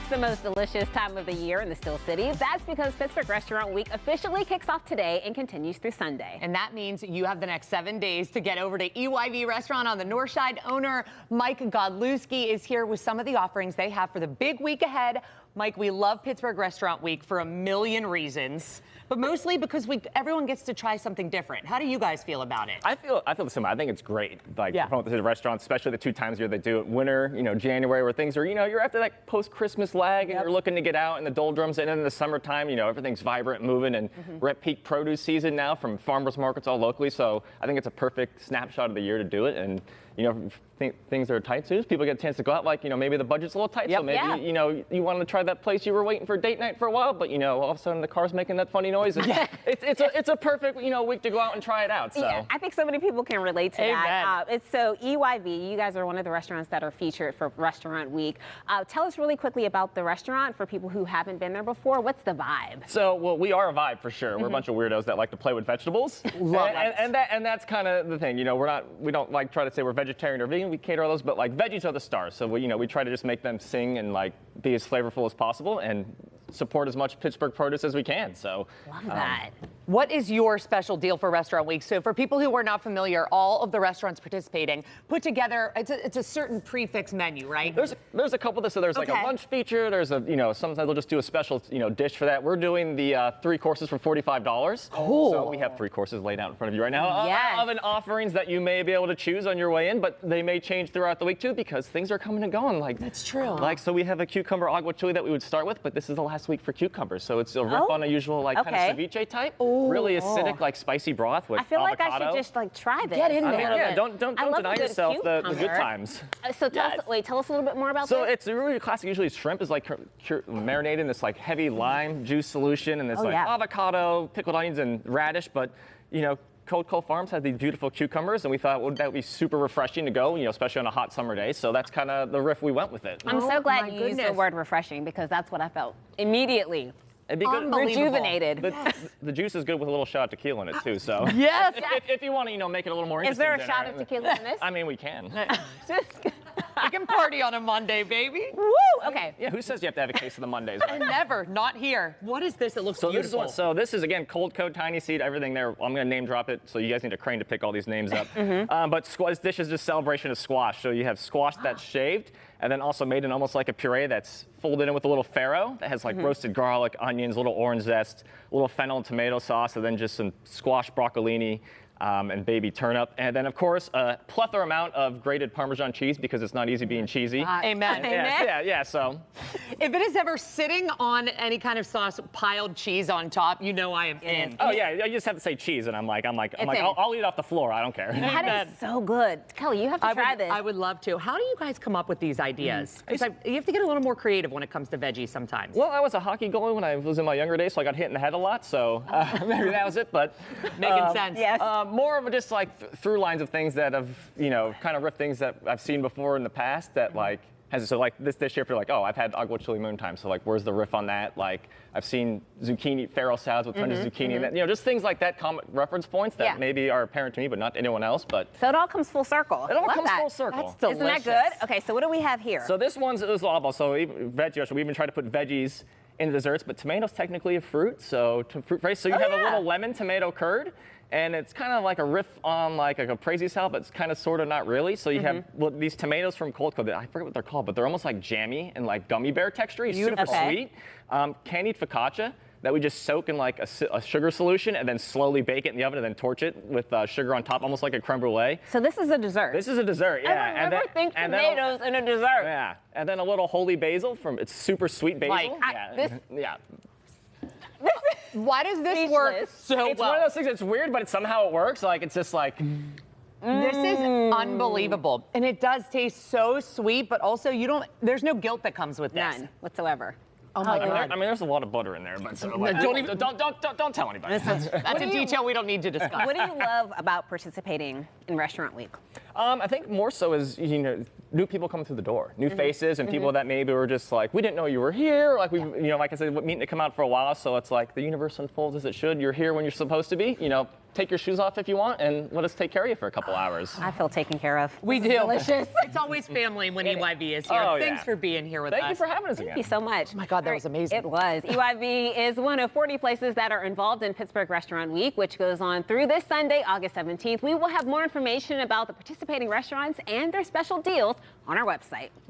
It's the most delicious time of the year in the Steel City. That's because Pittsburgh Restaurant Week officially kicks off today and continues through Sunday. And that means you have the next 7 days to get over to EYV Restaurant on the North Side. Owner Mike Godlewski is here with some of the offerings they have for the big week ahead. Mike, we love Pittsburgh Restaurant Week for a million reasons, but mostly because everyone gets to try something different. How do you guys feel about it? I feel the same. I think it's great. Like, yeah. Promote this at restaurants, especially the 2 times a year they do it. Winter, January, where things are, you're after that post-Christmas lag and you're looking to get out in the doldrums. And then in the summertime, everything's vibrant, moving, and we're at peak produce season now from farmers markets all locally. So I think it's a perfect snapshot of the year to do it. And things are tight too. People get a chance to go out, maybe the budget's a little tight, so maybe you wanted to try that place you were waiting for date night for a while, but all of a sudden the car's making that funny noise. And it's a perfect week to go out and try it out. So yeah, I think so many people can relate to that. It's so EYV. You guys are one of the restaurants that are featured for Restaurant Week. Tell us really quickly about the restaurant for people who haven't been there before. What's the vibe? So well, we are a vibe for sure. We're a bunch of weirdos that like to play with vegetables. Love that. And that's kind of the thing. We don't like try to say we're vegetarian or vegan. We cater all those, but veggies are the stars. So we try to just make them sing and be as flavorful as possible and support as much Pittsburgh produce as we can. So love that. What is your special deal for Restaurant Week? So for people who are not familiar, all of the restaurants participating put together, it's a certain prefix menu, right? There's a couple of this. So there's like a lunch feature. There's sometimes they'll just do a special dish for that. We're doing the 3 courses for $45. Cool. So we have 3 courses laid out in front of you right now. Yes. Of offerings that you may be able to choose on your way in, but they may change throughout the week too because things are coming and going. That's true. So we have a cucumber agua chili that we would start with, but this is the last week for cucumbers. So it's a riff on a usual kind of ceviche type. Really acidic, spicy broth with avocado. I feel like I should just try this. Get in there. Don't deny yourself the good times. So tell us a little bit more about this. So it's really classic. Usually shrimp is marinated in this heavy lime juice solution and this avocado, pickled onions, and radish. But Cold Cold Farms has these beautiful cucumbers, and we thought that would be super refreshing to go, especially on a hot summer day. So that's kind of the riff we went with it. I'm so glad you used the word refreshing because that's what I felt immediately. It'd be good. Rejuvenated. The juice is good with a little shot of tequila in it too. So yes. If you want to, make it a little more interesting. Is there a shot of tequila in this? I mean, we can. We can party on a Monday, baby. Woo! Okay. Yeah. Who says you have to have a case of the Mondays? Right? Never. Not here. What is this? It looks beautiful. This is again cold code, tiny seed, everything there. I'm gonna name drop it, so you guys need a crane to pick all these names up. But this dish is just celebration of squash. So you have squash that's shaved, and then also made in almost like a puree that's folded in with a little farro that has roasted garlic, onions, little orange zest, a little fennel and tomato sauce, and then just some squash broccolini. And baby turnip, and then of course a plethora amount of grated Parmesan cheese because it's not easy being cheasy. Amen. Yeah. So if it is ever sitting on any kind of sauce, piled cheese on top, I am in. Oh yeah, you just have to say cheese, and I'm like, I'll eat it off the floor. I don't care. That is so good, Kelly. You have to try this. I would love to. How do you guys come up with these ideas? Because you have to get a little more creative when it comes to veggies sometimes. Well, I was a hockey goalie when I was in my younger days, so I got hit in the head a lot. So maybe that was it. But making sense. Yes. More of just through lines of things that have, kind of riff things that I've seen before in the past that this dish here, if you're I've had agua chili moon time, so where's the riff on that? I've seen zucchini, farro salads with tons of zucchini, and that, just things like that, common reference points that maybe are apparent to me, but not to anyone else. But so it all comes full circle. It all comes full circle. That's delicious. Isn't that good? Okay, so what do we have here? So this one's awful. So we even tried to put veggies in desserts, but tomato's technically a fruit, so fruit-based. So you have a little lemon tomato curd. And it's kind of like a riff on a caprese salad, but it's kind of sort of not really. So you have these tomatoes from Cold Code. I forget what they're called, but they're almost like jammy and gummy bear texture. Super sweet. Candied focaccia that we just soak in a sugar solution and then slowly bake it in the oven and then torch it with sugar on top, almost like a creme brulee. So this is a dessert. This is a dessert, yeah. I never think tomatoes in a dessert. Yeah, and then a little holy basil it's super sweet basil. Why does this work so well? It's one of those things that's weird, but somehow it works. It's just This is unbelievable. And it does taste so sweet, but also there's no guilt that comes with this. None whatsoever. Oh my God. There's a lot of butter in there, but don't tell anybody. That's a detail we don't need to discuss. What do you love about participating in Restaurant Week? I think more so is new people coming through the door, new faces, and people that maybe were just we didn't know you were here. Like I said, meeting to come out for a while, so it's the universe unfolds as it should. You're here when you're supposed to be. take your shoes off if you want and let us take care of you for a couple hours. I feel taken care of. We do. Delicious. It's always family when EYV is here. Oh, Thanks yeah. for being here with us. Thank you for having us again. Thank you so much. Oh my God, that was amazing. It was. EYV is one of 40 places that are involved in Pittsburgh Restaurant Week, which goes on through this Sunday, August 17th. We will have more information about the participating restaurants and their special deals on our website.